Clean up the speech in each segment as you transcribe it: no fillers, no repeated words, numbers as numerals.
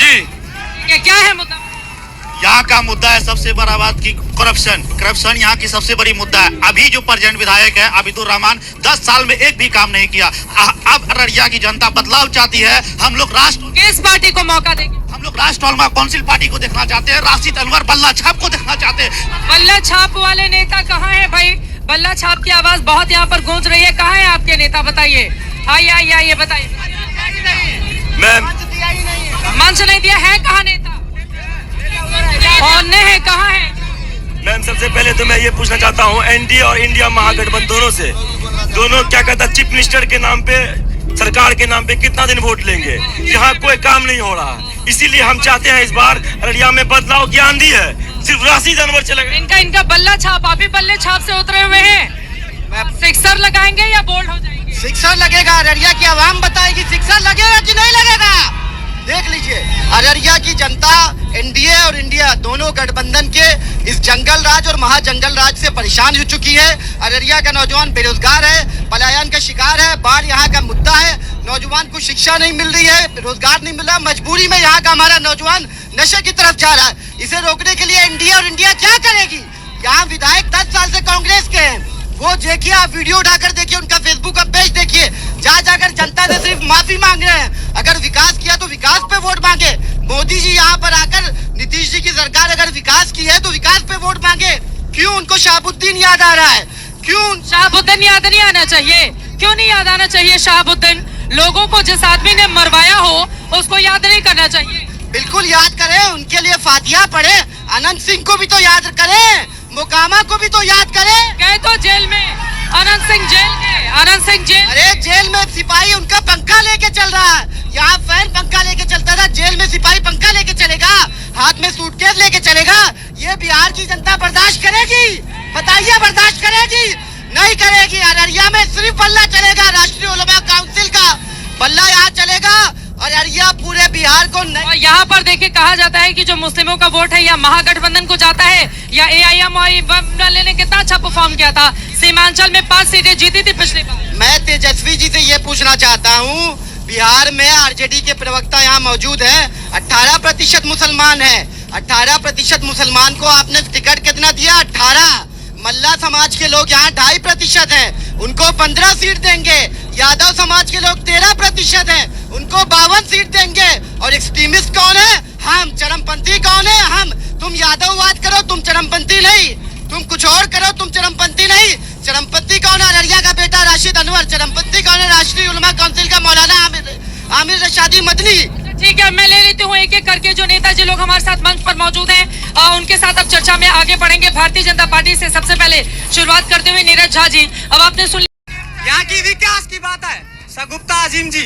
जी क्या है मुद्दा? यहाँ का मुद्दा है सबसे बड़ा बात की करप्शन यहाँ की सबसे बड़ी मुद्दा है। अभी जो प्रेजेंट विधायक है आबिदुर रहमान 10 साल में एक भी काम नहीं किया। अब अररिया की जनता बदलाव चाहती है। हम लोग किस पार्टी को मौका देंगे? हम लोग राष्ट्र अलमा काउंसिल पार्टी को देखना चाहते हैं। राशिद अनवर बल्ला छाप को देखना चाहते हैं। बल्ला छाप वाले नेता कहाँ है भाई? बल्ला छाप की आवाज बहुत यहाँ पर गूंज रही है। कहाँ है आपके नेता? बताइए। आइए बताइए। मंच नहीं दिया है। कहाँ नेता? कौन है? कहाँ है? मैम सबसे पहले तो मैं ये पूछना चाहता हूँ एनडीए और इंडिया महागठबंधन दोनों क्या कहता है चीफ मिनिस्टर के नाम पे सरकार के नाम पे कितना दिन वोट लेंगे? यहाँ कोई काम नहीं हो रहा, इसीलिए हम चाहते हैं इस बार अररिया में बदलाव की आंधी है। सिर्फ राशिद अनवर चलेगा। इनका बल्ला छाप, आप ही बल्ले छाप से उतरे हुए हैं। सिक्सर लगाएंगे या बोल्ड हो जाएंगे? सिक्सर लगेगा। अररिया की आवाम बताएगी सिक्सर लगेगा कि नहीं लगेगा। देख लीजिए अररिया की जनता एनडीए और इंडिया दोनों गठबंधन के इस जंगल राज और महाजंगल राज से परेशान हो चुकी है। अररिया का नौजवान बेरोजगार है, पलायन का शिकार है, बाढ़ यहाँ का मुद्दा है। नौजवान को शिक्षा नहीं मिल रही है, रोजगार नहीं मिल रहा। मजबूरी में यहाँ का हमारा नौजवान नशे की तरफ जा रहा है। इसे रोकने के लिए एनडीए और इंडिया क्या करेगी? यहाँ विधायक 10 साल से कांग्रेस के हैं। वो देखिए, आप वीडियो उठाकर देखिए, उनका फेसबुक का पेज देखिए। जा जाकर जनता से सिर्फ माफी मांग रहे हैं। अगर विकास किया तो विकास पे वोट मांगे। मोदी जी यहाँ पर आकर नीतीश जी की सरकार अगर विकास की है तो विकास पे वोट मांगे। क्यों उनको शहाबुद्दीन याद आ रहा है? क्यों शहाबुद्दीन याद नहीं आना चाहिए? क्यों नहीं याद आना चाहिए शहाबुद्दीन? लोगों को जिस आदमी ने मरवाया हो उसको याद नहीं करना चाहिए। बिल्कुल याद करें, उनके लिए फातिहा पढ़े। अनंत सिंह को भी तो याद करें, मोकामा को भी तो याद करें। गए तो जेल में, अनंत सिंह जेल में, अनंत सिंह जेल। अरे जेल में सिपाही उनका पंखा लेके चल रहा है। यहाँ फैन पंखा लेके चलता था, जेल में सिपाही पंखा लेके चलेगा, हाथ में सूटकेस लेके चलेगा। ये बिहार की जनता बर्दाश्त करेगी? बताइए, बर्दाश्त करेगी? नहीं करेगी। अररिया में सिर्फ बल्ला चलेगा, राष्ट्रीय उलमा काउंसिल का बल्ला यहाँ चलेगा। और अररिया पूरे बिहार को और यहाँ पर देखिए, कहा जाता है कि जो मुस्लिमों का वोट है या महागठबंधन को जाता है या एआईएम वाले ने कितना अच्छा परफॉर्म किया था। सीमांचल में 5 सीटें जीती थी पिछली बार। मैं तेजस्वी जी से ये पूछना चाहता हूँ, बिहार में आरजेडी के प्रवक्ता यहाँ मौजूद है, 18% मुसलमान है। 18% मुसलमान को आपने टिकट कितना दिया? 18। मल्ला समाज के लोग यहाँ 2.5% हैं, उनको 15 सीट देंगे। यादव समाज के लोग 13% हैं, उनको 52 सीट देंगे। और एक्सट्रीमिस्ट कौन है? हम। चरमपंथी कौन है? हम। तुम यादववाद करो, तुम चरमपंथी नहीं। तुम कुछ और करो, तुम चरमपंथी नहीं। चरमपंथी कौन है? अररिया का बेटा राशिद अनवर। चरमपंथी कौन है? राष्ट्रीय उलमा काउंसिल का मौलाना आमिर रशादी मदनी। ठीक है, मैं ले लेती हूँ एक एक करके जो नेताजी लोग हमारे साथ मंच पर मौजूद हैं, उनके साथ अब चर्चा में आगे बढ़ेंगे। भारतीय जनता पार्टी से सबसे पहले शुरुआत करते हुए नीरज झा जी। अब आपने सुन यहाँ की विकास की बात है। सगुप्ता आजिम जी,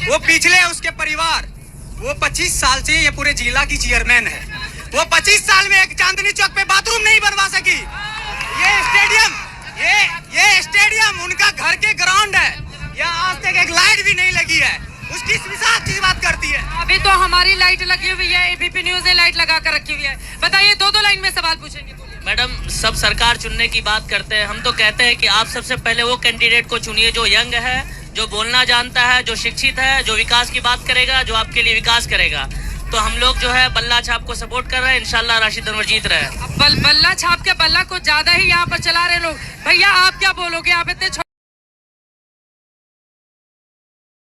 वो पिछले उसके परिवार, वो 25 साल से ये पूरे जिला की चेयरमैन है। वो 25 साल में एक चांदनी चौक पे बाथरूम नहीं बनवा सकी। ये स्टेडियम उनका घर के ग्राउंड है, यहाँ आज तक एक लाइट भी नहीं लगी है। उसकी विकास की बात करती है। अभी तो हमारी लाइट लगी हुई है, एबीपी न्यूज ने लाइट लगा कर रखी हुई है। बताइए, दो लाइन में सवाल पूछेंगे। मैडम, सब सरकार चुनने की बात करते हैं, हम तो कहते हैं कि आप सबसे पहले वो कैंडिडेट को चुनिए जो यंग है, जो बोलना जानता है, जो शिक्षित है, जो विकास की बात करेगा, जो आपके लिए विकास करेगा। तो हम लोग जो है बल्ला छाप को सपोर्ट कर रहे हैं। इंशाल्लाह राशिद अनवर जीत रहे हैं। बल्ला छाप के बल्ला को ज्यादा ही यहाँ पर चला रहे लोग। भैया आप क्या बोलोगे? आप इतने